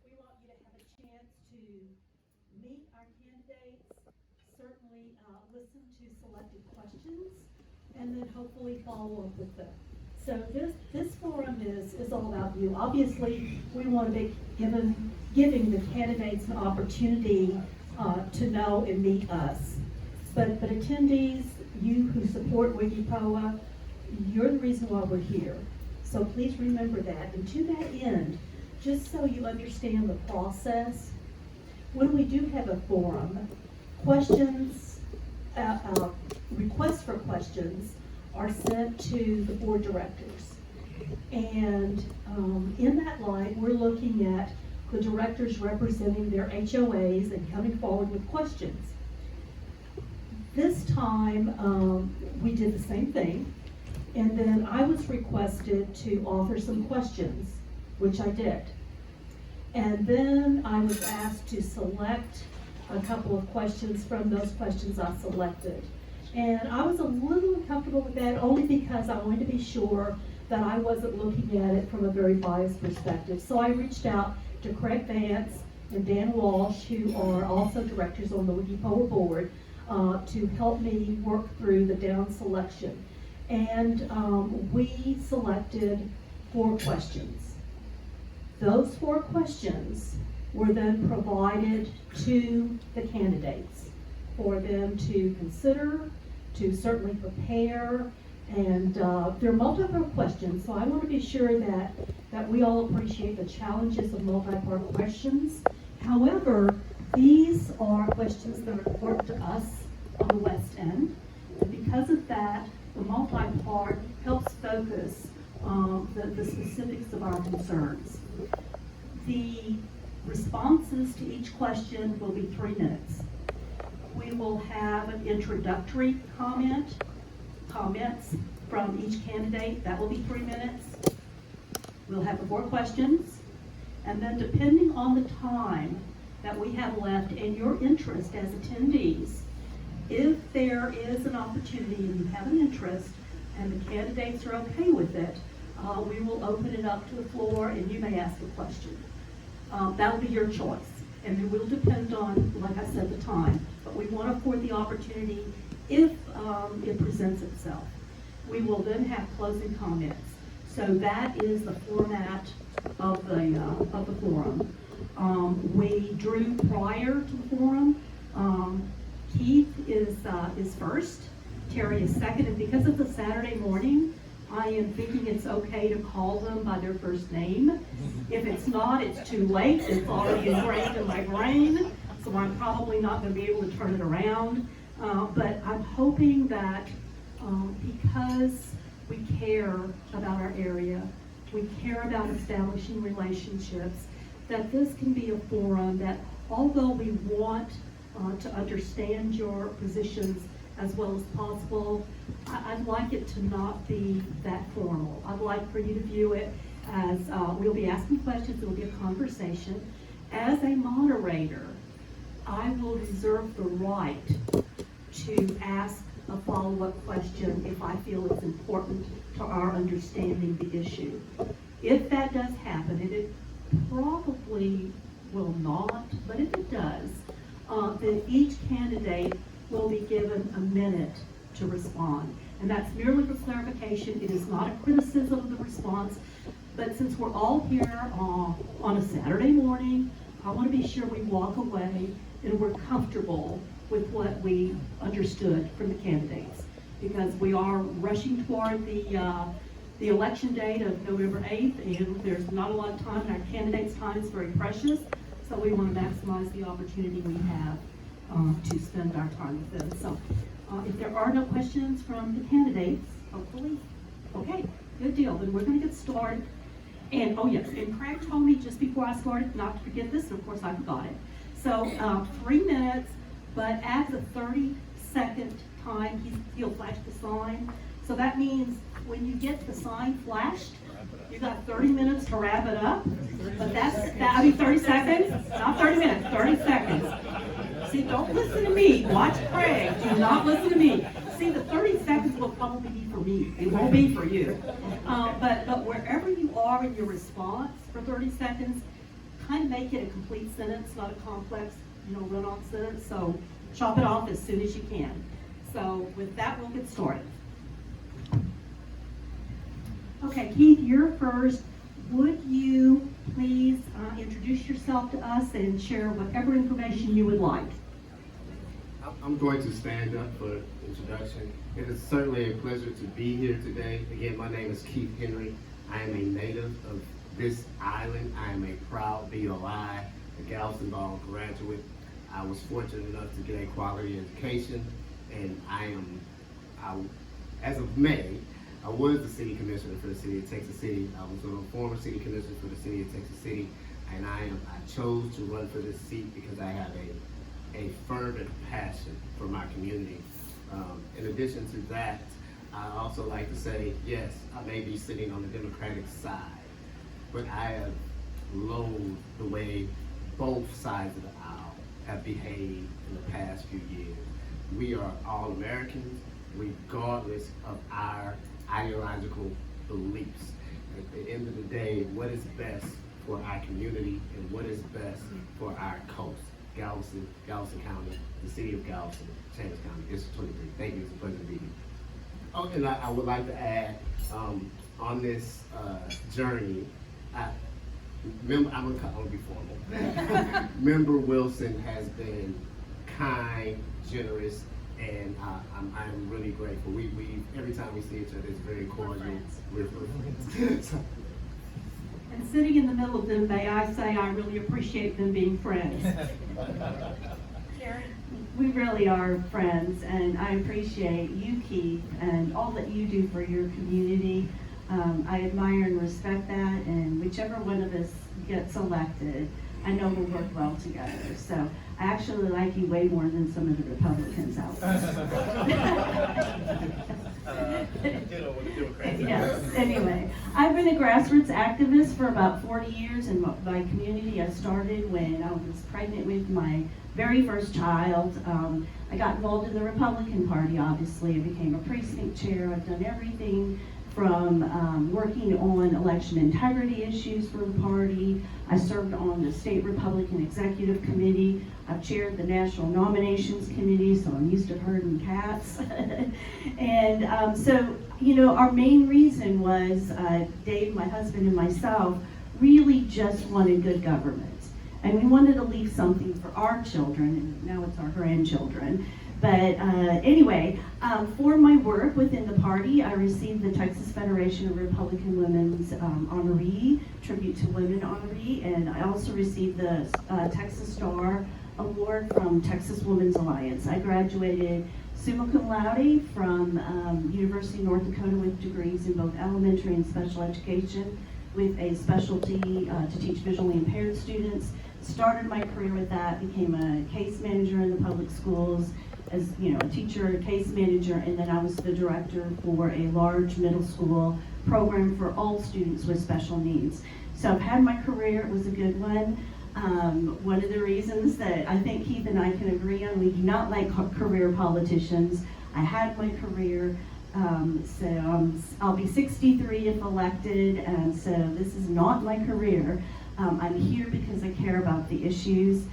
We want you to have a chance to meet our candidates, certainly listen to selected questions, and then hopefully follow up with them. So this forum is all about you. Obviously, we want to be giving the candidates an opportunity to know and meet us. But attendees, you who support WGIPOA, you're the reason why we're here. So please remember that. And to that end, just so you understand the process, when we do have a forum, questions, requests for questions are sent to the board directors. And in that light, we're looking at the directors representing their HOAs and coming forward with questions. This time, we did the same thing, and then I was requested to offer some questions, which I did. And then I was asked to select a couple of questions from those questions I selected. And I was a little uncomfortable with that only because I wanted to be sure that I wasn't looking at it from a very biased perspective. So I reached out to Craig Vance and Dan Walsh, who are also directors on the WGIPOA board, to help me work through the down selection. And we selected 4 questions. Those 4 questions were then provided to the candidates for them to consider, to certainly prepare, and they're multi-part questions, so I want to be sure that we all appreciate the challenges of multi-part questions. However, these are questions that are important to us on the West End, and because of that, the multi-part helps focus the specifics of our concerns. The responses to each question will be 3 minutes. We will have an introductory comments from each candidate. That will be 3 minutes. We'll have the 4 questions. And then depending on the time that we have left and your interest as attendees, if there is an opportunity and you have an interest and the candidates are okay with it, we will open it up to the floor and you may ask a question. That will be your choice. And it will depend on, like I said, the time. But we want to afford the opportunity if it presents itself. We will then have closing comments. So that is the format of the forum. We drew prior to the forum. Keith is first. Terri is second. And because it's a Saturday morning, I am thinking it's okay to call them by their first name. If it's not, it's too late. It's already ingrained in my brain, so I'm probably not going to be able to turn it around. But I'm hoping that because we care about our area, we care about establishing relationships, that this can be a forum that, although we want to understand your positions as well as possible, I'd like it to not be that formal. I'd like for you to view it as we'll be asking questions, it'll be a conversation. As a moderator, I will reserve the right to ask a follow-up question if I feel it's important to our understanding the issue. If that does happen, and it probably will not, but if it does, then each candidate will be given a minute to respond. And that's merely for clarification. It is not a criticism of the response, but since we're all here on a Saturday morning, I want to be sure we walk away and we're comfortable with what we understood from the candidates, because we are rushing toward the election date of November 8th, and there's not a lot of time, and our candidates' time is very precious, so we want to maximize the opportunity we have to spend our time with them. So if there are no questions from the candidates, hopefully, okay, good deal. Then we're going to get started. And oh yes, and Craig told me just before I started not to forget this, and of course I forgot it. So 3 minutes, but at the 30-second time, he'll flash the sign. So that means when you get the sign flashed, you got 30 minutes to wrap it up. But I mean 30 seconds, not 30 minutes, 30 seconds. See, don't listen to me. Watch Craig. Do not listen to me. See, the 30 seconds will probably be for me. It won't be for you. But wherever you are in your response for 30 seconds, kind of make it a complete sentence, not a complex, run-on sentence. So chop it off as soon as you can. So with that, we'll get started. Okay, Keith, you're first. Would you please introduce yourself to us and share whatever information you would like? I'm going to stand up for introduction. It is certainly a pleasure to be here today. Again, my name is Keith Henry. I am a native of this island. I am a proud BOI, a Galveston Ball graduate. I was fortunate enough to get a quality education, and as of May, I was the city commissioner for the city of Texas City. I was a former city commissioner for the city of Texas City, and I chose to run for this seat because I have a fervent passion for my community. In addition to that, I also like to say, yes, I may be sitting on the Democratic side, but I have loathed the way both sides of the aisle have behaved in the past few years. We are all Americans, regardless of our ideological beliefs. At the end of the day, what is best for our community and what is best for our coast? Galveston County, the city of Galveston, Chambers County, District 23. Thank you, it's a pleasure to be here. Oh, and I would like to add, on this journey, I'm gonna be formal. Member Wilson has been kind, generous, and I'm really grateful. We every time we see each other, it's very cordial. We're friends. And sitting in the middle of them, may I say I really appreciate them being friends. We really are friends, and I appreciate you, Keith, and all that you do for your community. I admire and respect that, and whichever one of us gets elected, I know we'll work well together. So I actually like you way more than some of the Republicans out there. Yes, anyway, I've been a grassroots activist for about 40 years in my community. I started when I was pregnant with my very first child. I got involved in the Republican Party, obviously. I became a precinct chair. I've done everything from working on election integrity issues for the party. I served on the State Republican Executive Committee. I've chaired the National Nominations Committee, so I'm used to herding cats. And so, our main reason was Dave, my husband, and myself really just wanted good government. And we wanted to leave something for our children, and now it's our grandchildren. But anyway, for my work within the party, I received the Texas Federation of Republican Women's honoree, Tribute to Women honoree, and I also received the Texas Star Award from Texas Women's Alliance. I graduated summa cum laude from University of North Dakota with degrees in both elementary and special education, with a specialty to teach visually impaired students. Started my career with that, became a case manager in the public schools, as a teacher, a case manager, and then I was the director for a large middle school program for all students with special needs. So I've had my career, it was a good one. One of the reasons that I think Keith and I can agree on, we do not like career politicians. I had my career, so I'll be 63 if elected, and so this is not my career. I'm here because I care about the issues.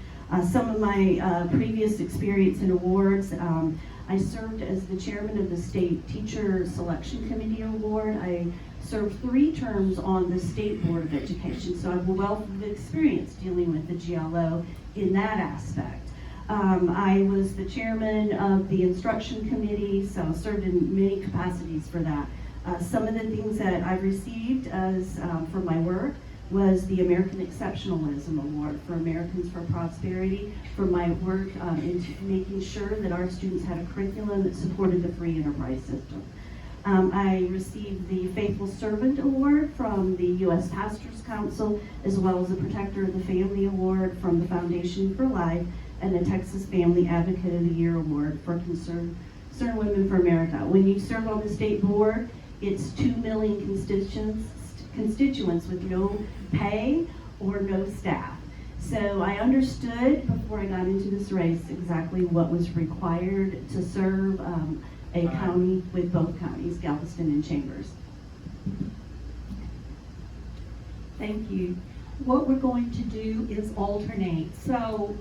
Some of my previous experience and awards, I served as the chairman of the State Teacher Selection Committee Award. I served 3 terms on the State Board of Education, so I have a wealth of experience dealing with the GLO in that aspect. I was the chairman of the Instruction Committee, so I served in many capacities for that. Some of the things that I've received as for my work was the American Exceptionalism Award for Americans for Prosperity for my work in making sure that our students had a curriculum that supported the free enterprise system. I received the Faithful Servant Award from the U.S. Pastors Council, as well as the Protector of the Family Award from the Foundation for Life, and the Texas Family Advocate of the Year Award for Concerned Women for America. When you serve on the state board, it's 2 million constituents with no pay or no staff. So I understood before I got into this race exactly what was required to serve a county with both counties, Galveston and Chambers. Thank you. what we're going to do is alternate. So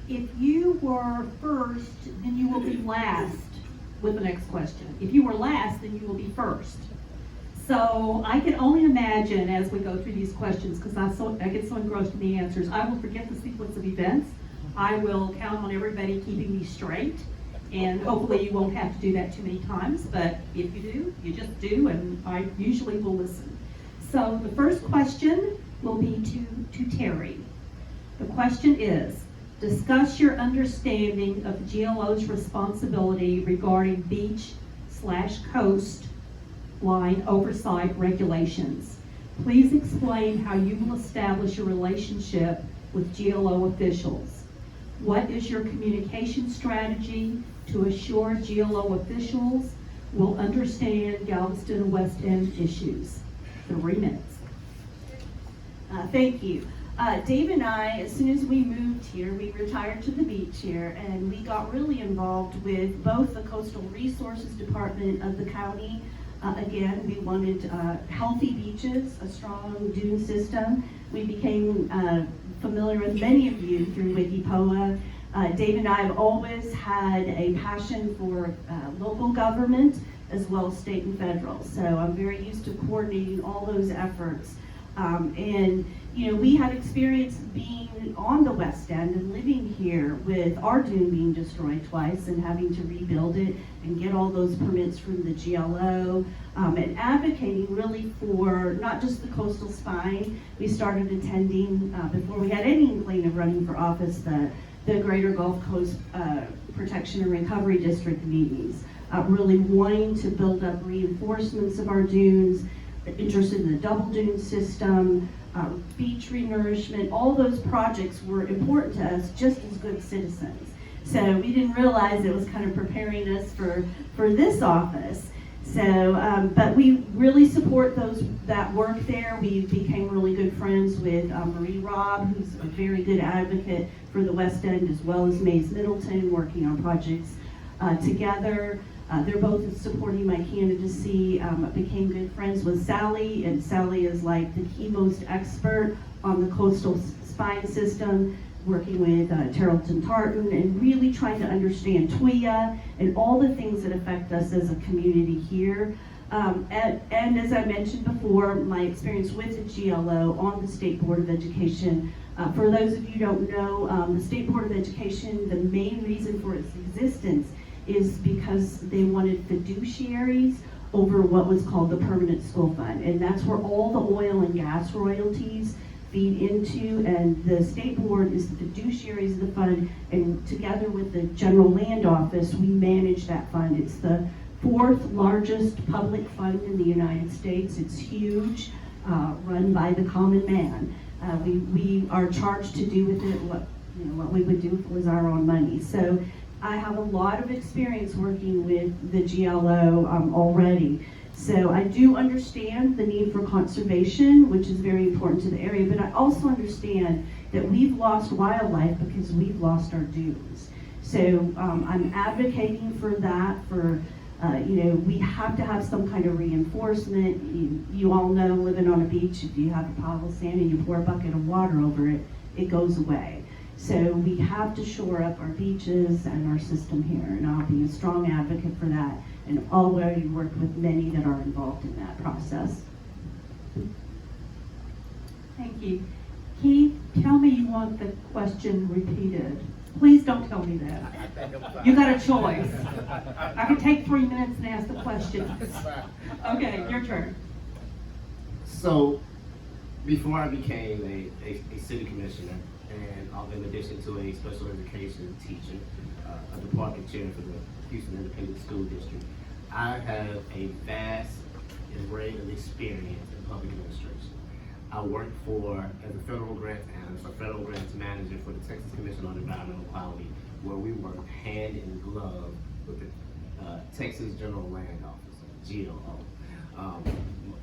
if you were first, then you will be last with the next question. If you were last, then you will be first. So I can only imagine as we go through these questions, because I get so engrossed in the answers, I will forget the sequence of events. I will count on everybody keeping me straight, and hopefully you won't have to do that too many times, but if you do, you just do, and I usually will listen. So the first question will be to Terri. The question is, discuss your understanding of GLO's responsibility regarding beach/coast line oversight regulations. Please explain how you will establish a relationship with GLO officials. What is your communication strategy to assure GLO officials will understand Galveston and West End issues? 3 minutes. Thank you. Dave and I, as soon as we moved here, we retired to the beach here, and we got really involved with both the Coastal Resources Department of the county. Again, we wanted healthy beaches, a strong dune system. We became familiar with many of you through WGIPOA. Dave and I have always had a passion for local government as well as state and federal. So I'm very used to coordinating all those efforts. And you know, we had experience being on the West End and living here with our dune being destroyed twice and having to rebuild it and get all those permits from the GLO, and advocating really for not just the coastal spine. We started attending, before we had any inkling of running for office, the Greater Gulf Coast Protection and Recovery District meetings, really wanting to build up reinforcements of our dunes, interested in the double dune system, beach renourishment. All those projects were important to us just as good citizens. So we didn't realize it was kind of preparing us for this office. So, but we really support that work there. We became really good friends with Marie Robb, who's a very good advocate for the West End, as well as Mays Middleton, working on projects together. They're both supporting my candidacy. I became good friends with Sally, and Sally is like the key most expert on the coastal spine system, working with Tarleton Tartan and really trying to understand TWIA and all the things that affect us as a community here. And as I mentioned before, my experience with the GLO on the State Board of Education. For those of you who don't know, the State Board of Education, the main reason for its existence is because they wanted fiduciaries over what was called the Permanent School Fund. And that's where all the oil and gas royalties feed into, and the State Board is the fiduciaries of the fund, and together with the General Land Office, we manage that fund. It's the 4th largest public fund in the United States. It's huge, run by the common man. We are charged to do with it what we would do if it was our own money. So I have a lot of experience working with the GLO already. So I do understand the need for conservation, which is very important to the area, but I also understand that we've lost wildlife because we've lost our dunes. So I'm advocating for that, we have to have some kind of reinforcement. You all know, living on a beach, if you have a pile of sand and you pour a bucket of water over it, it goes away. So we have to shore up our beaches and our system here, and I'll be a strong advocate for that, and already work with many that are involved in that process. Thank you. Keith, tell me you want the question repeated. Please don't tell me that. You got a choice. I can take 3 minutes and ask the question. Okay, your turn. So, before I became a city commissioner, and in addition to a special education teacher, a department chair for the Houston Independent School District, I have a vast array of experience in public administration. I worked as a federal grants analyst, a federal grants manager for the Texas Commission on Environmental Quality, where we worked hand in glove with the Texas General Land Office, GLO.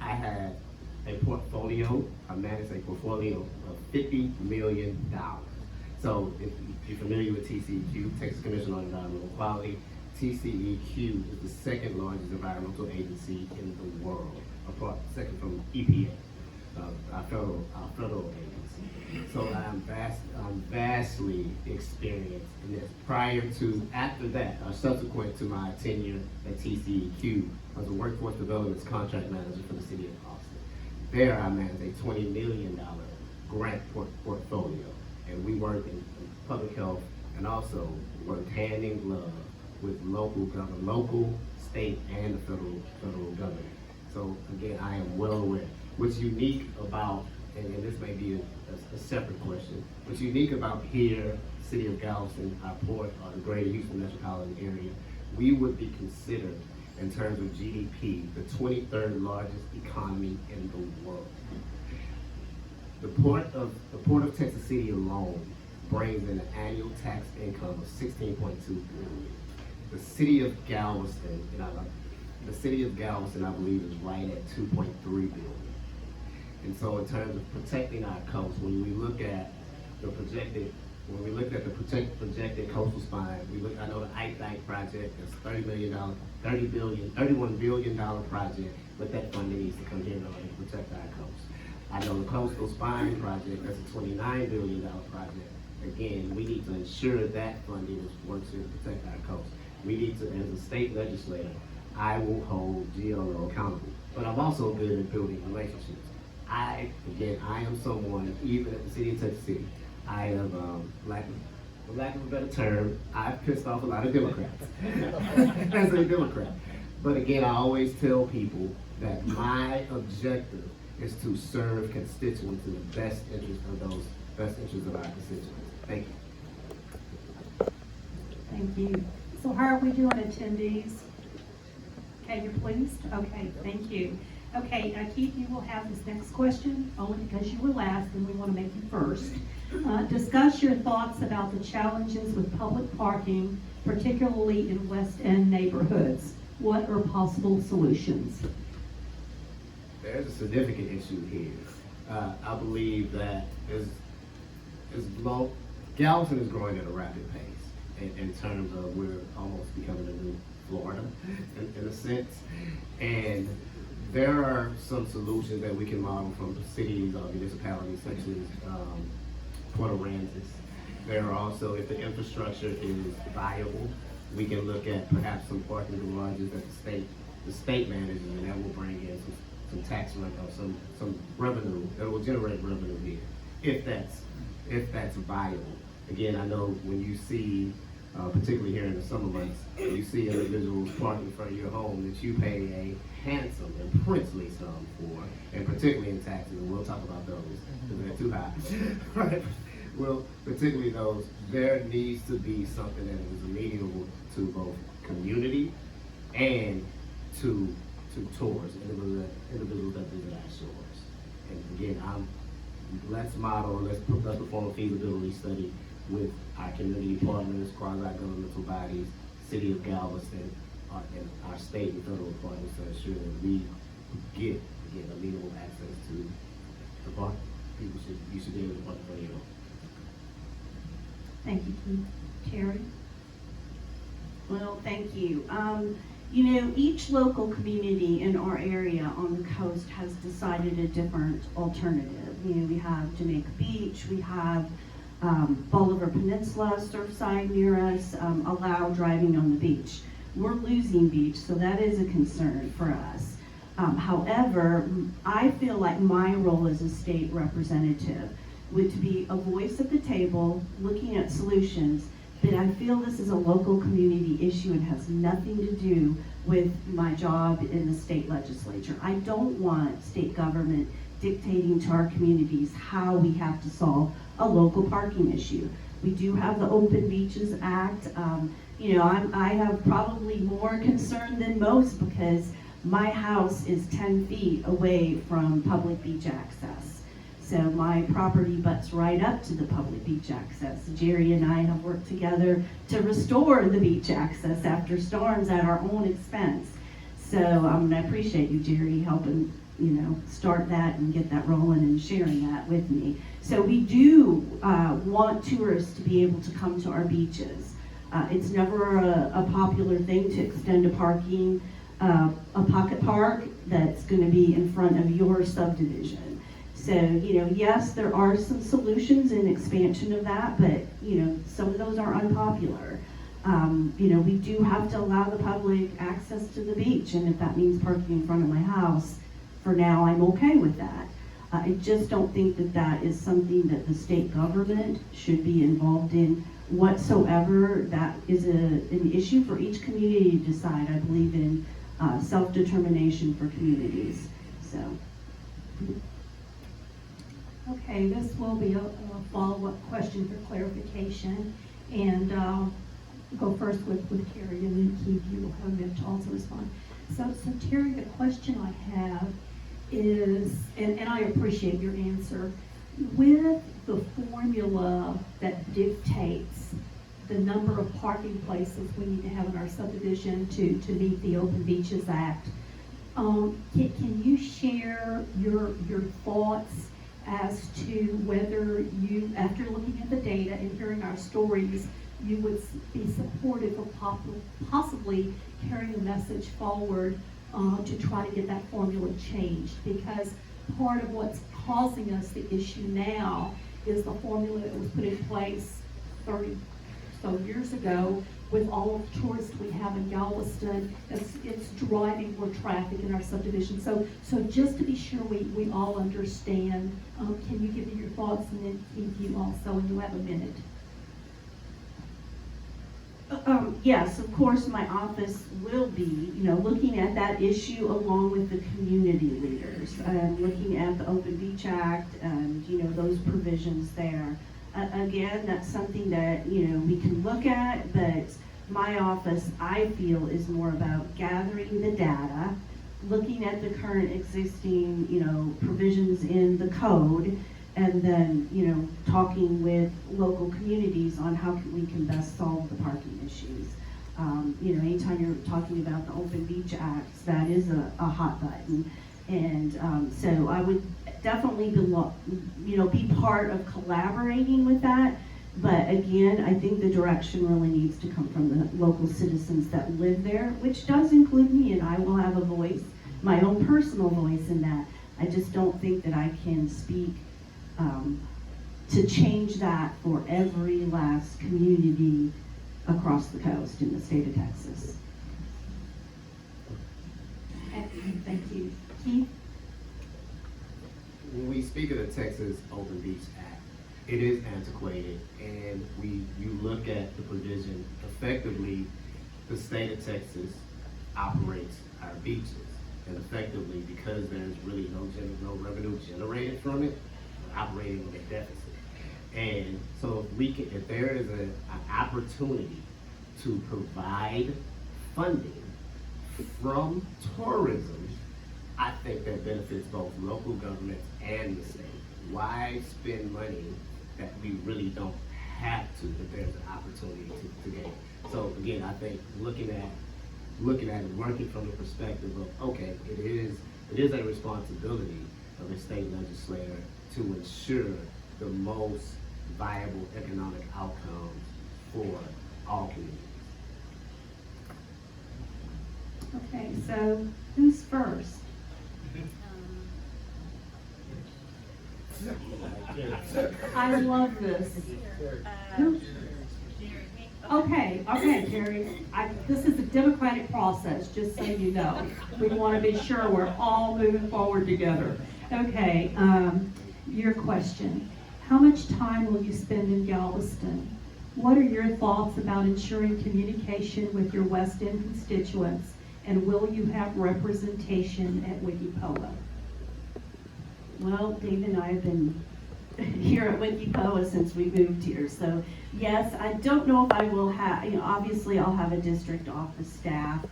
I had I managed a portfolio of $50 million. So if you're familiar with TCEQ, Texas Commission on Environmental Quality, TCEQ is the second largest environmental agency in the world, second from EPA, our federal agency. So I'm vastly experienced in this. After that, or subsequent to my tenure at TCEQ, I was a workforce development contract manager for the city of Austin. There I managed a $20 million grant portfolio, and we worked in public health and also worked hand in glove with local government, local, state, and the federal government. So again, I am well aware. What's unique about, and this may be a separate question, what's unique about here, city of Galveston, our port, or the greater Houston metropolitan area, we would be considered, in terms of GDP, the 23rd largest economy in the world. The port of Texas City alone brings in an annual tax income of $16.2 billion. The city of Galveston, I believe, is right at $2.3 billion. And so, in terms of protecting our coast, when we look at the projected coastal spine, I know the Ike Dike project is $31 billion project, but that funding needs to come here in order to protect our coast. I know the coastal spine project, that's a $29 billion project. Again, we need to ensure that funding works here to protect our coast. We need to, as a state legislator, I will hold GLO accountable. But I'm also good at building relationships. I am someone, even at the city of Texas City, I have, for lack of a better term, I've pissed off a lot of Democrats as a Democrat. But again, I always tell people that my objective is to serve constituents in the best interest of our constituents. Thank you. Thank you. So how are we doing, attendees? Okay, you're pleased? Okay, thank you. Okay, Keith, you will have this next question, only because you were last and we want to make you first. Discuss your thoughts about the challenges with public parking, particularly in West End neighborhoods. What are possible solutions? There's a significant issue here. I believe that Galveston is growing at a rapid pace in terms of we're almost becoming a new Florida in a sense. And there are some solutions that we can model from cities or municipalities such as Port Aransas. There are also, if the infrastructure is viable, we can look at perhaps some parking garages that the state manages, and that will bring in some tax revenue, some revenue that will generate revenue here, if that's viable. Again, I know when you see, particularly here in the summer months, you see individuals parking in front of your home that you pay a handsome and princely sum for, and particularly in taxes, and we'll talk about those because they're too high. Right? Well, particularly those, there needs to be something that is amenable to both community and to tours, individuals that visit our shores. And again, let's perform a feasibility study with our community partners, quasi-governmental bodies, City of Galveston, and our state and federal partners to ensure that we get amenable access to the park. You should be able to park for your own. Thank you, Keith. Terri? Well, thank you. Each local community in our area on the coast has decided a different alternative. We have Jamaica Beach, we have Bolivar Peninsula, Surfside near us, allow driving on the beach. We're losing beach, so that is a concern for us. However, I feel like my role as a state representative would to be a voice at the table, looking at solutions, but I feel this is a local community issue and has nothing to do with my job in the state legislature. I don't want state government dictating to our communities how we have to solve a local parking issue. We do have the Open Beaches Act. I have probably more concern than most because my house is 10 feet away from public beach access. So my property butts right up to the public beach access. Jerry and I have worked together to restore the beach access after storms at our own expense. So I appreciate you, Jerry, helping start that and get that rolling and sharing that with me. So we do want tourists to be able to come to our beaches. It's never a popular thing to extend a pocket park that's going to be in front of your subdivision. So, yes, there are some solutions in expansion of that, but, some of those are unpopular. We do have to allow the public access to the beach, and if that means parking in front of my house, for now, I'm okay with that. I just don't think that that is something that the state government should be involved in whatsoever. That is an issue for each community to decide. I believe in self-determination for communities, so. Okay, this will be a follow-up question for clarification, and go first with Terri, and then Keith, you will have a minute to also respond. So Terri, the question I have is, and I appreciate your answer, with the formula that dictates the number of parking places we need to have in our subdivision to meet the Open Beaches Act, can you share your thoughts as to whether you, after looking at the data and hearing our stories, you would be supportive of possibly carrying a message forward to try to get that formula changed? Because part of what's causing us the issue now is the formula that was put in place 30 so years ago with all of the tourists we have in Galveston. It's driving more traffic in our subdivision. So just to be sure we all understand, can you give me your thoughts, and then Keith, you also, and you have a minute. Yes, of course, my office will be, looking at that issue along with the community leaders, looking at the Open Beach Act and, those provisions there. Again, that's something that, we can look at, but my office, I feel, is more about gathering the data, looking at the current existing, provisions in the code, and then, talking with local communities on how we can best solve the parking issues. Anytime you're talking about the Open Beach Acts, that is a hot button. And so I would definitely be part of collaborating with that. But again, I think the direction really needs to come from the local citizens that live there, which does include me, and I will have a voice, my own personal voice in that. I just don't think that I can speak to change that for every last community across the coast in the state of Texas. Thank you. Keith? When we speak of the Texas Open Beach Act, it is antiquated, and you look at the provision, effectively, the state of Texas operates our beaches, and effectively, because there's really no revenue generated from it, we're operating with a deficit. And so if there is an opportunity to provide funding from tourism, I think that benefits both local governments and the state. Why spend money that we really don't have to if there's an opportunity to gain? So again, I think looking at it, working from the perspective of, okay, it is a responsibility of a state legislator to ensure the most viable economic outcomes for all communities. Okay, so who's first? I love this. Who? Okay, Terri. This is a democratic process, just so you know. We want to be sure we're all moving forward together. Okay, your question. How much time will you spend in Galveston? What are your thoughts about ensuring communication with your West End constituents, and will you have representation at WGIPOA? Well, Dave and I have been here at WGIPOA since we moved here, so yes, I don't know if I will have, obviously I'll have a district office staff,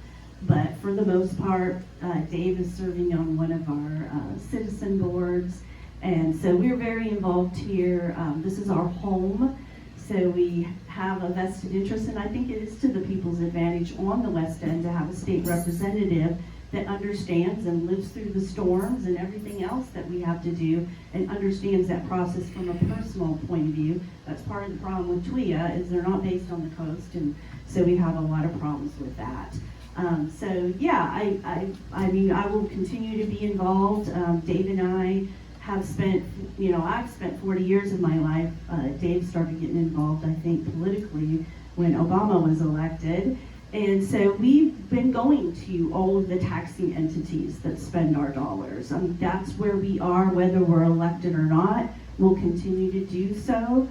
but for the most part, Dave is serving on one of our citizen boards, and so we're very involved here. This is our home, so we have a vested interest, and I think it is to the people's advantage on the West End to have a state representative that understands and lives through the storms and everything else that we have to do, and understands that process from a personal point of view. That's part of the problem with TWIA, is they're not based on the coast, and so we have a lot of problems with that. So yeah, I mean, I will continue to be involved. Dave and I have spent, I've spent 40 years of my life. Dave started getting involved, I think, politically when Obama was elected. And so we've been going to all of the taxing entities that spend our dollars. That's where we are, whether we're elected or not. We'll continue to do so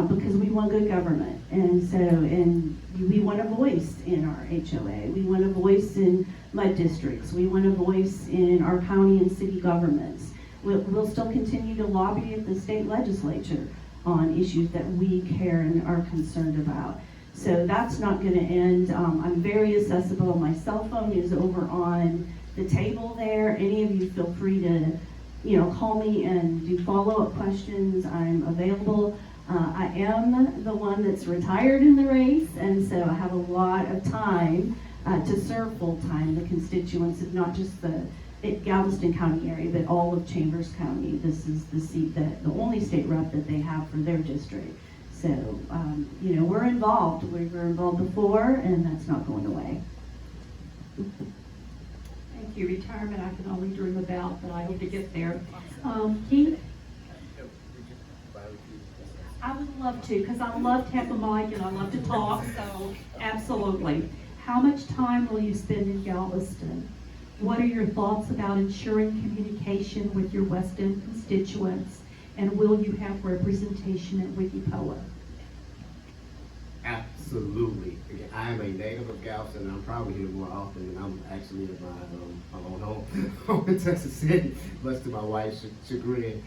because we want good government. And we want a voice in our HOA. We want a voice in mud districts. We want a voice in our county and city governments. We'll still continue to lobby at the state legislature on issues that we care and are concerned about. So that's not going to end. I'm very accessible. My cell phone is over on the table there. Any of you feel free to, call me and do follow-up questions. I'm available. I am the one that's retired in the race, and so I have a lot of time to serve full-time the constituents of not just the Galveston County area, but all of Chambers County. This is the seat the only state rep that they have for their district. So, we're involved. We were involved before, and that's not going away. Thank you. Retirement I can only dream about, but I hope to get there. Keith? I would love to, because I love to have a mic and I love to talk, so absolutely. How much time will you spend in Galveston? What are your thoughts about ensuring communication with your West End constituents? And will you have representation at WGIPOA? Absolutely. Again, I am a native of Galveston, and I'm probably here more often than I'm actually at my own home in Texas City, much to my wife's chagrin.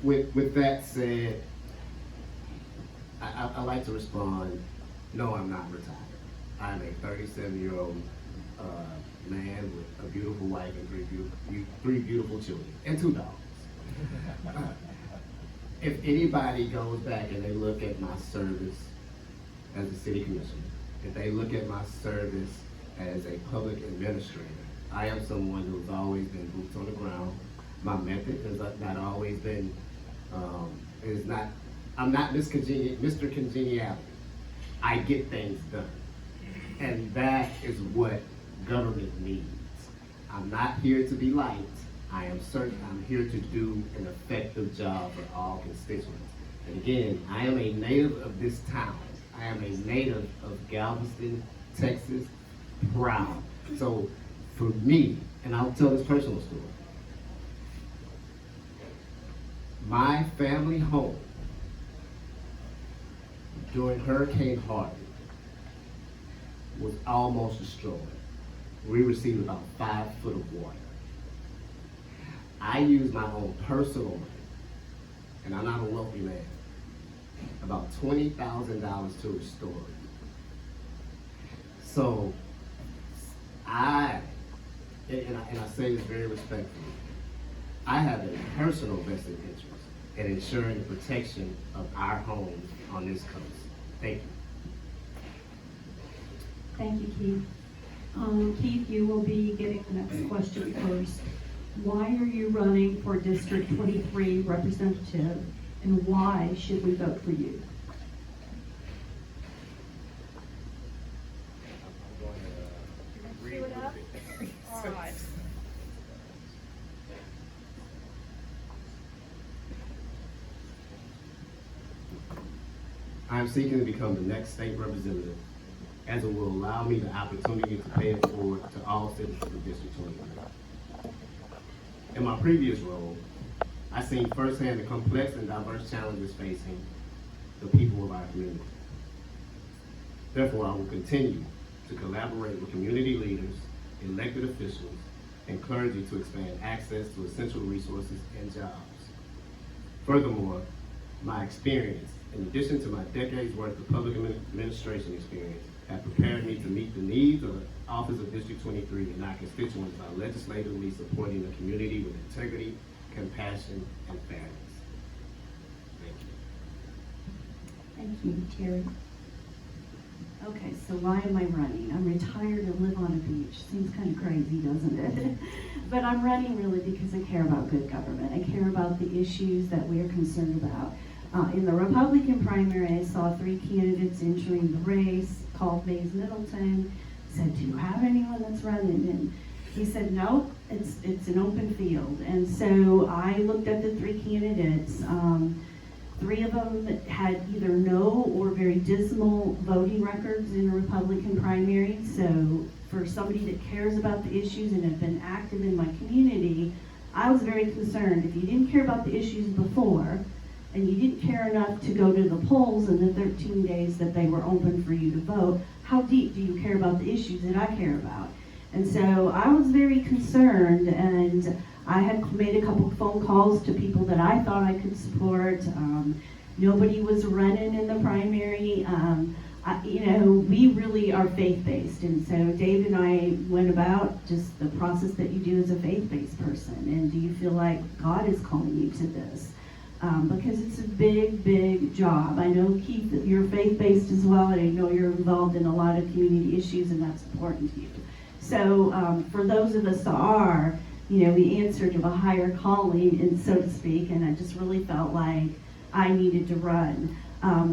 With that said, I like to respond, no, I'm not retired. I'm a 37-year-old man with a beautiful wife and three beautiful children, and 2 dogs. If anybody goes back and they look at my service as a city commissioner, if they look at my service as a public administrator, I am someone who's always been boots on the ground. My method has not always been, I'm not Mr. Congeniality. I get things done. And that is what government needs. I'm not here to be liked. I am certain I'm here to do an effective job for all constituents. And again, I am a native of this town. I am a native of Galveston, Texas, proud. So for me, and I'll tell this personal story, my family home during Hurricane Harvey was almost destroyed. We received about 5 foot of water. I used my own personal money, and I'm not a wealthy man, about $20,000 to restore it. So I say this very respectfully, I have a personal vested interest in ensuring the protection of our homes on this coast. Thank you. Thank you, Keith. Keith, you will be getting the next question first. Why are you running for District 23 representative, and why should we vote for you? All right. I am seeking to become the next state representative, as it will allow me the opportunity to pay it forward to all citizens of District 23. In my previous role, I seen firsthand the complex and diverse challenges facing the people of our community. Therefore, I will continue to collaborate with community leaders, elected officials, and clergy to expand access to essential resources and jobs. Furthermore, my experience, in addition to my decades worth of public administration experience, have prepared me to meet the needs of the Office of District 23 and our constituents by legislatively supporting the community with integrity, compassion, and fairness. Thank you. Thank you, Terri. Okay, so why am I running? I'm retired and live on a beach. Seems kind of crazy, doesn't it? But I'm running really because I care about good government. I care about the issues that we are concerned about. In the Republican primary, I saw 3 candidates entering the race, called Mays Middleton, said, do you have anyone that's running? And he said, no, it's an open field. And so I looked at the 3 candidates. 3 of them had either no or very dismal voting records in a Republican primary. So for somebody that cares about the issues and have been active in my community, I was very concerned. If you didn't care about the issues before, and you didn't care enough to go to the polls in the 13 days that they were open for you to vote, how deep do you care about the issues that I care about? And so I was very concerned, and I had made a couple phone calls to people that I thought I could support. Nobody was running in the primary. We really are faith-based, and so Dave and I went about just the process that you do as a faith-based person. And do you feel like God is calling you to this? Because it's a big, big job. I know, Keith, that you're faith-based as well, and I know you're involved in a lot of community issues, and that's important to you. So for those of us that are, we answer to a higher calling, and so to speak, and I just really felt like I needed to run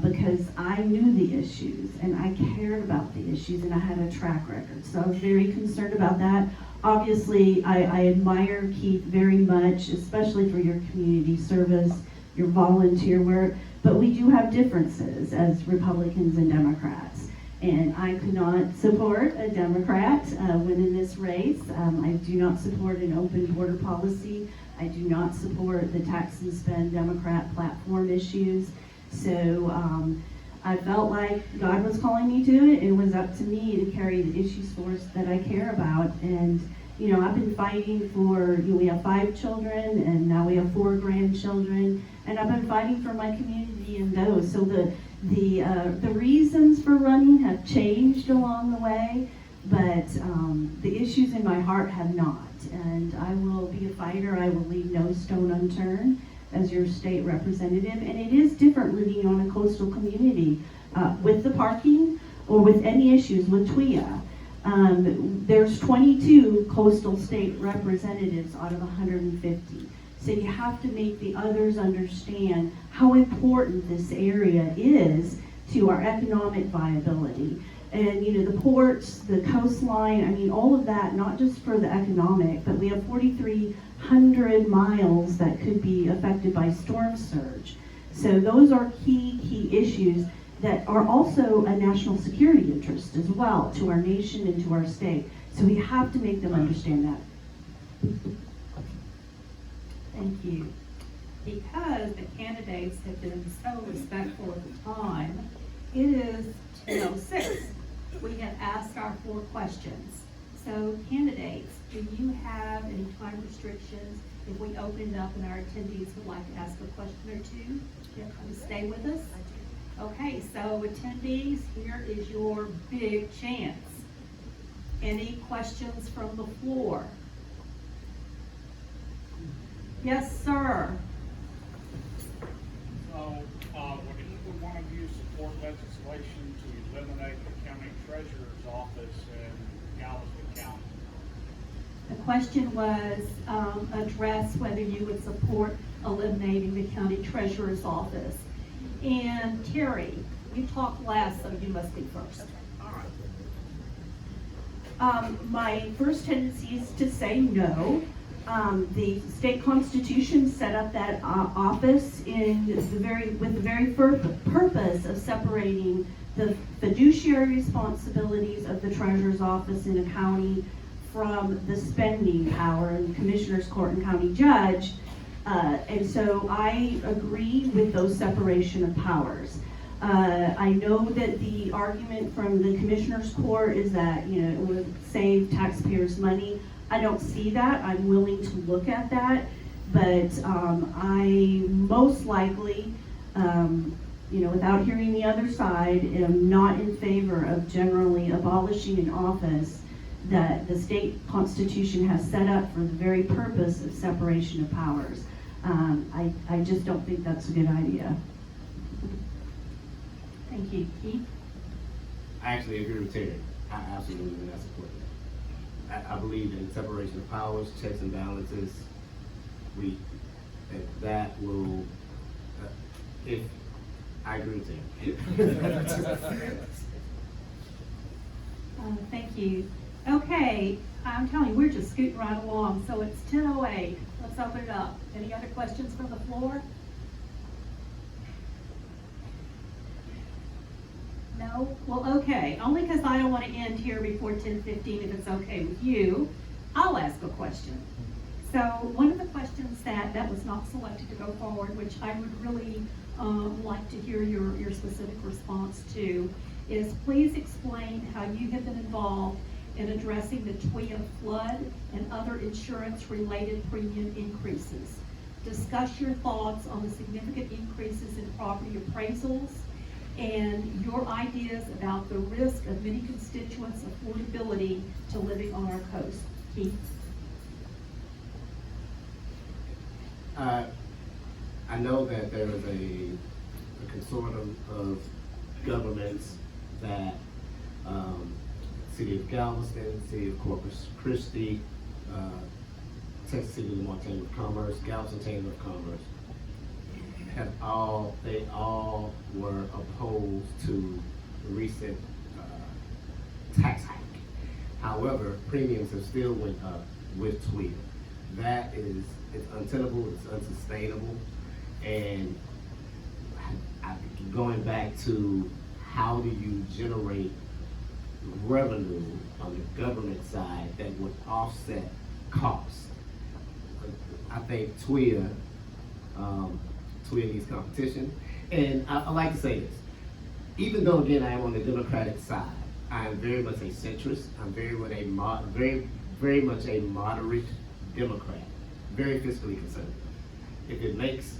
because I knew the issues, and I cared about the issues, and I had a track record. So I was very concerned about that. Obviously, I admire Keith very much, especially for your community service, your volunteer work, but we do have differences as Republicans and Democrats. And I could not support a Democrat winning this race. I do not support an open border policy. I do not support the tax and spend Democrat platform issues. So I felt like God was calling me to it. It was up to me to carry the issues force that I care about. And I've been fighting for, we have 5 children, and now we have 4 grandchildren, and I've been fighting for my community and those. So the reasons for running have changed along the way, but the issues in my heart have not. And I will be a fighter. I will leave no stone unturned as your state representative. And it is different living on a coastal community with the parking or with any issues with TWIA. There's 22 coastal state representatives out of 150. So you have to make the others understand how important this area is to our economic viability. And the ports, the coastline, all of that, not just for the economic, but we have 4,300 miles that could be affected by storm surge. So those are key issues that are also a national security interest as well to our nation and to our state. So we have to make them understand that. Thank you. Because the candidates have been so respectful of the time, it is 10:06. We have asked our 4 questions. So candidates, do you have any time restrictions if we open it up and our attendees would like to ask a question or 2? You stay with us? Okay, so attendees, here is your big chance. Any questions from the floor? Yes, sir. So, would either one of you support legislation to eliminate the county treasurer's office in Galveston County? The question was addressed whether you would support eliminating the county treasurer's office. And Terri, you talked last, so you must be first. My first tendency is to say no. The state constitution set up that office with the very purpose of separating the fiduciary responsibilities of the treasurer's office in a county from the spending power in the commissioner's court and county judge. And so I agree with those separation of powers. I know that the argument from the commissioner's court is that it would save taxpayers money. I don't see that. I'm willing to look at that, but I most likely, without hearing the other side, am not in favor of generally abolishing an office that the state constitution has set up for the very purpose of separation of powers. I just don't think that's a good idea. Thank you. Keith? I actually agree with Terri. I absolutely do not support that. I believe in separation of powers, checks and balances. That will, if I agree with Terri. Thank you. Okay, I'm telling you, we're just scooting right along, so it's 10:08. Let's open it up. Any other questions from the floor? No? Well, okay, only because I don't want to end here before 10:15, if it's okay with you. I'll ask a question. So one of the questions that was not selected to go forward, which I would really like to hear your specific response to, is please explain how you have been involved in addressing the TWIA flood and other insurance-related premium increases. Discuss your thoughts on the significant increases in property appraisals and your ideas about the risk of many constituents' affordability to living on our coast. Keith? I know that there is a consortium of governments that City of Galveston, City of Corpus Christi, Texas City Lamar Chamber of Commerce, Galveston Chamber of Commerce, they all were opposed to the recent tax hike. However, premiums have still went up with TWIA. That is, it's untenable, it's unsustainable, and going back to how do you generate revenue on the government side that would offset costs? I think TWIA needs competition, and I like to say this. Even though, again, I am on the Democratic side, I am very much a centrist. I'm very much a moderate Democrat, very fiscally conservative. If it makes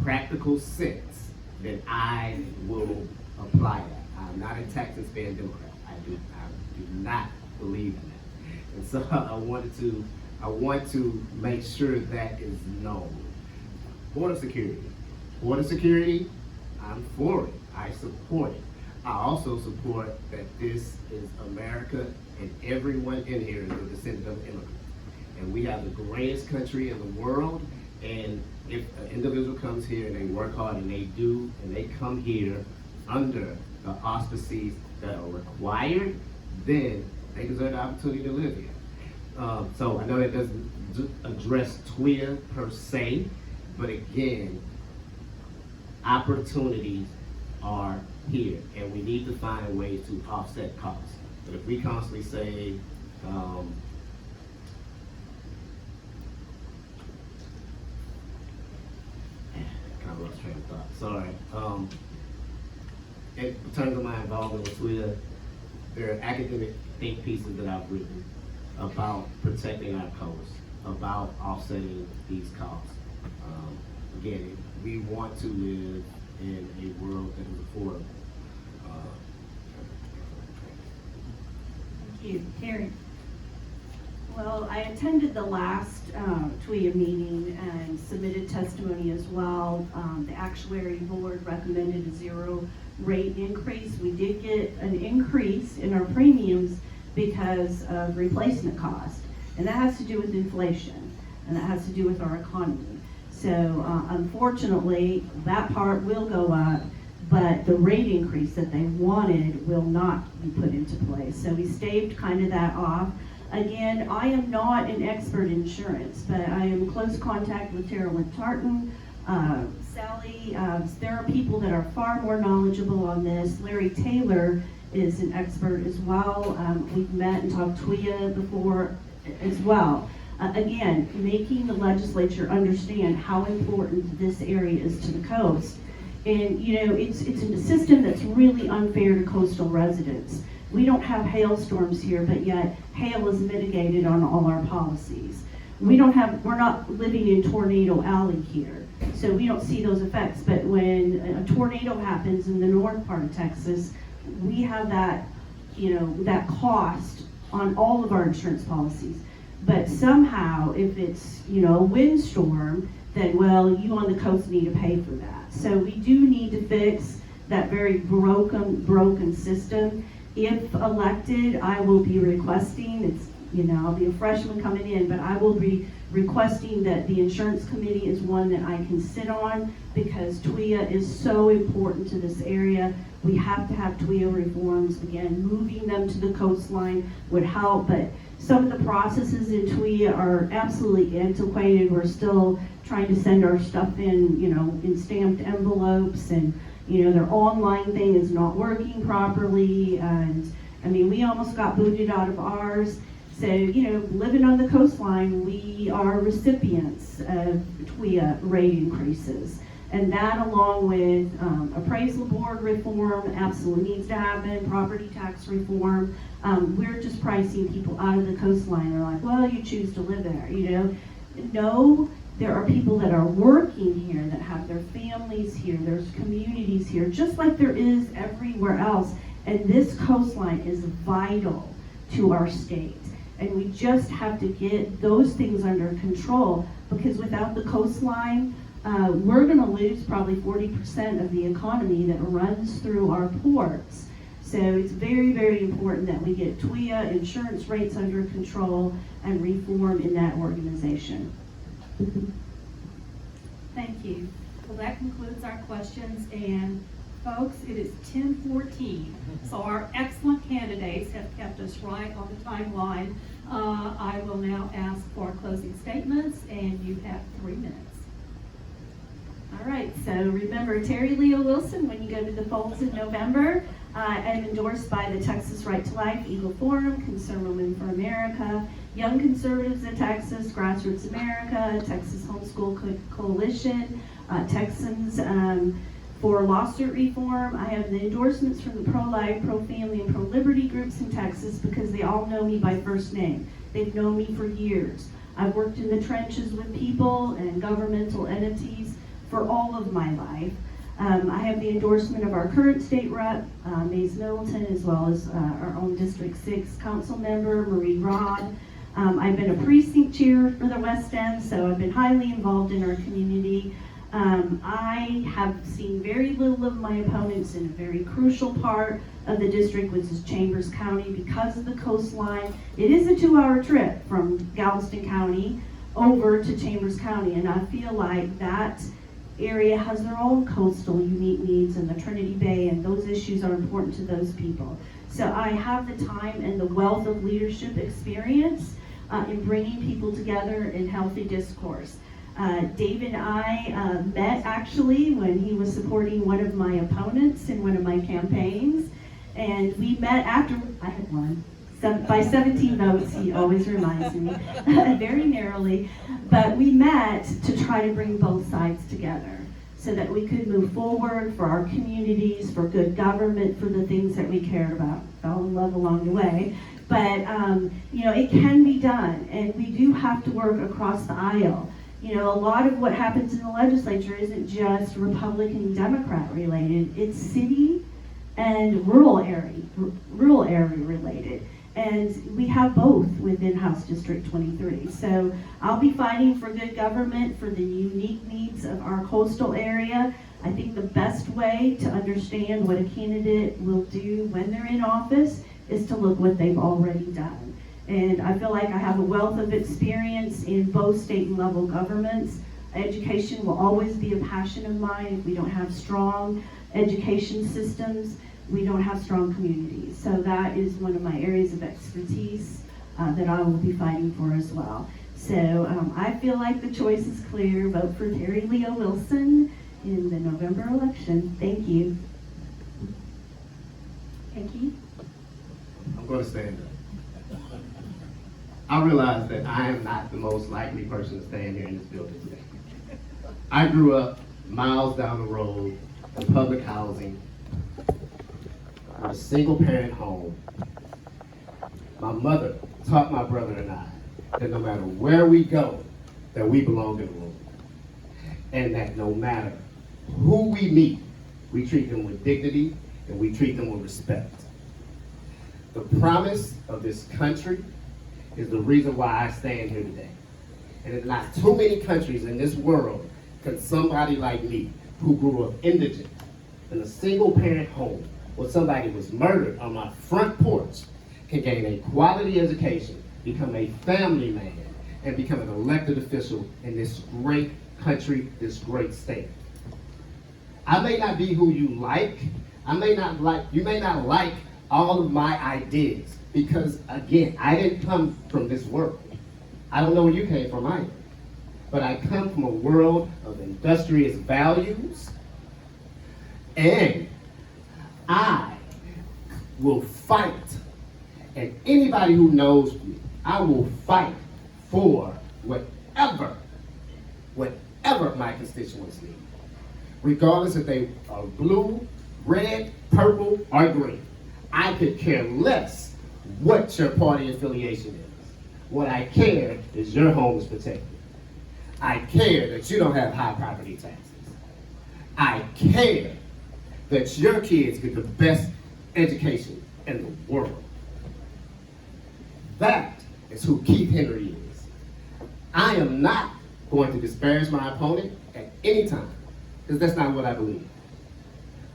practical sense, then I will apply that. I'm not a tax and spend Democrat. I do not believe in that. And so I want to make sure that is known. Border security, I'm for it. I support it. I also support that this is America and everyone in here is a descendant of immigrants. And we have the greatest country in the world, and if an individual comes here and they work hard and they come here under the auspices that are required, then they deserve the opportunity to live here. So I know that doesn't address TWIA per se, but again, opportunities are here, and we need to find ways to offset costs. But if we constantly say, kind of lost train of thought, sorry. In terms of my involvement with TWIA, there are academic think pieces that I've written about protecting our coast, about offsetting these costs. Again, we want to live in a world that is affordable. Thank you. Terri? Well, I attended the last TWIA meeting and submitted testimony as well. The actuary board recommended a 0 rate increase. We did get an increase in our premiums because of replacement cost. And that has to do with inflation, and that has to do with our economy. So unfortunately, that part will go up, but the rate increase that they wanted will not be put into place. So we staved kind of that off. Again, I am not an expert in insurance, but I am in close contact with Terri Tartan, Sally. There are people that are far more knowledgeable on this. Larry Taylor is an expert as well. We've met and talked TWIA before as well. Again, making the legislature understand how important this area is to the coast. And you know, it's a system that's really unfair to coastal residents. We don't have hailstorms here, but yet hail is mitigated on all our policies. We're not living in Tornado Alley here, so we don't see those effects. But when a tornado happens in the north part of Texas, we have that, that cost on all of our insurance policies. But somehow, if it's, a windstorm, then, well, you on the coast need to pay for that. So we do need to fix that very broken system. If elected, I will be requesting, I'll be a freshman coming in, but I will be requesting that the insurance committee is one that I can sit on, because TWIA is so important to this area. We have to have TWIA reforms. Again, moving them to the coastline would help, but some of the processes in TWIA are absolutely antiquated. We're still trying to send our stuff in, in stamped envelopes, and, their online thing is not working properly. And I mean, we almost got booted out of ours. So, living on the coastline, we are recipients of TWIA rate increases. And that, along with appraisal board reform, absolutely needs to happen, property tax reform. We're just pricing people out of the coastline. They're like, well, you choose to live there, No, there are people that are working here, that have their families here, there's communities here, just like there is everywhere else. And this coastline is vital to our state. And we just have to get those things under control, because without the coastline, we're going to lose probably 40% of the economy that runs through our ports. So it's very, very important that we get TWIA insurance rates under control and reform in that organization. Thank you. Well, that concludes our questions, and folks, it is 10:14, so our excellent candidates have kept us right on the timeline. I will now ask for closing statements, and you have 3 minutes. All right, so remember Terri Leo Wilson when you go to the polls in November. I'm endorsed by the Texas Right to Life, Eagle Forum, Concerned Women for America, Young Conservatives in Texas, Grassroots America, Texas Homeschool Coalition, Texans for lawsuit reform. I have the endorsements from the pro-life, pro-family, and pro-liberty groups in Texas, because they all know me by first name. They've known me for years. I've worked in the trenches with people and governmental entities for all of my life. I have the endorsement of our current state rep, Mays Middleton, as well as our own District 6 council member, Marie Rod. I've been a precinct chair for the West End, so I've been highly involved in our community. I have seen very little of my opponents in a very crucial part of the district, which is Chambers County, because of the coastline. It is a 2-hour trip from Galveston County over to Chambers County, and I feel like that area has their own coastal unique needs, and the Trinity Bay, and those issues are important to those people. So I have the time and the wealth of leadership experience in bringing people together in healthy discourse. Dave and I met actually when he was supporting one of my opponents in one of my campaigns, and we met after I had won. By 17 votes, he always reminds me, very narrowly, but we met to try to bring both sides together so that we could move forward for our communities, for good government, for the things that we cared about. Fell in love along the way, but it can be done, and we do have to work across the aisle. A lot of what happens in the legislature isn't just Republican, Democrat related, it's city and rural area related. And we have both within House District 23. So I'll be fighting for good government, for the unique needs of our coastal area. I think the best way to understand what a candidate will do when they're in office is to look what they've already done. And I feel like I have a wealth of experience in both state and level governments. Education will always be a passion of mine. If we don't have strong education systems, we don't have strong communities. So that is one of my areas of expertise that I will be fighting for as well. So I feel like the choice is clear. Vote for Terri Leo Wilson in the November election. Thank you. Thank you. I'm going to stand up. I realize that I am not the most likely person to stand here in this building today. I grew up miles down the road in public housing, a single-parent home. My mother taught my brother and I that no matter where we go, that we belong in the room. And that no matter who we meet, we treat them with dignity and we treat them with respect. The promise of this country is the reason why I stand here today. And in not too many countries in this world can somebody like me, who grew up indigent in a single-parent home, where somebody was murdered on my front porch, can gain a quality education, become a family man, and become an elected official in this great country, this great state. I may not be who you like. You may not like all of my ideas because, again, I didn't come from this world. I don't know where you came from either. But I come from a world of industrious values, and I will fight. And anybody who knows me, I will fight for whatever my constituents need, regardless if they are blue, red, purple, or green. I could care less what your party affiliation is. What I care is your home is protected. I care that you don't have high property taxes. I care that your kids get the best education in the world. That is who Keith Henry is. I am not going to disparage my opponent at any time, because that's not what I believe.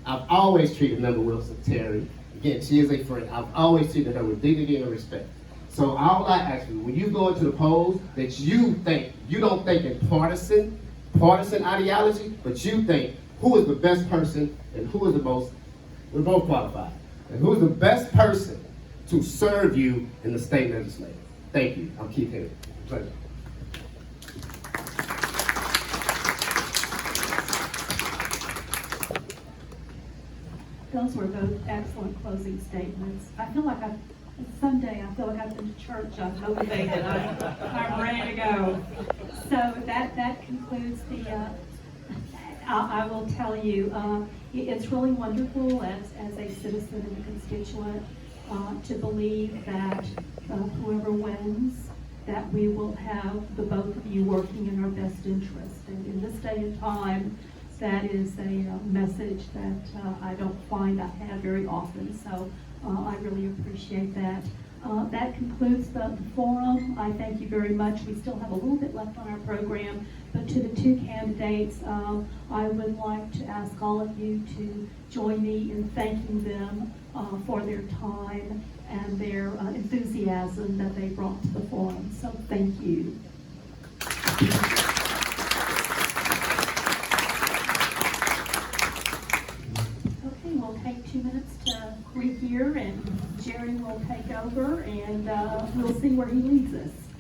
I've always treated Member Wilson, Terri, again, she is a friend. I've always treated her with dignity and respect. So all I ask you, when you go into the polls, that you don't think in partisan ideology, but you think who is the best person and who is the most, we're both qualified, and who is the best person to serve you in the state legislature. Thank you. I'm Keith Henry. Pleasure. Those were both excellent closing statements. I feel like someday I feel like I've been to church, I'm motivated, I'm ready to go. So that concludes the, I will tell you, it's really wonderful as a citizen and a constituent to believe that whoever wins, that we will have the both of you working in our best interest. And in this day and time, that is a message that I don't find I have very often, so I really appreciate that. That concludes the forum. I thank you very much. We still have a little bit left on our program, but to the two candidates, I would like to ask all of you to join me in thanking them for their time and their enthusiasm that they brought to the forum. So thank you. Okay, we'll take 2 minutes to rehear, and Jerry will take over, and we'll see where he leads us.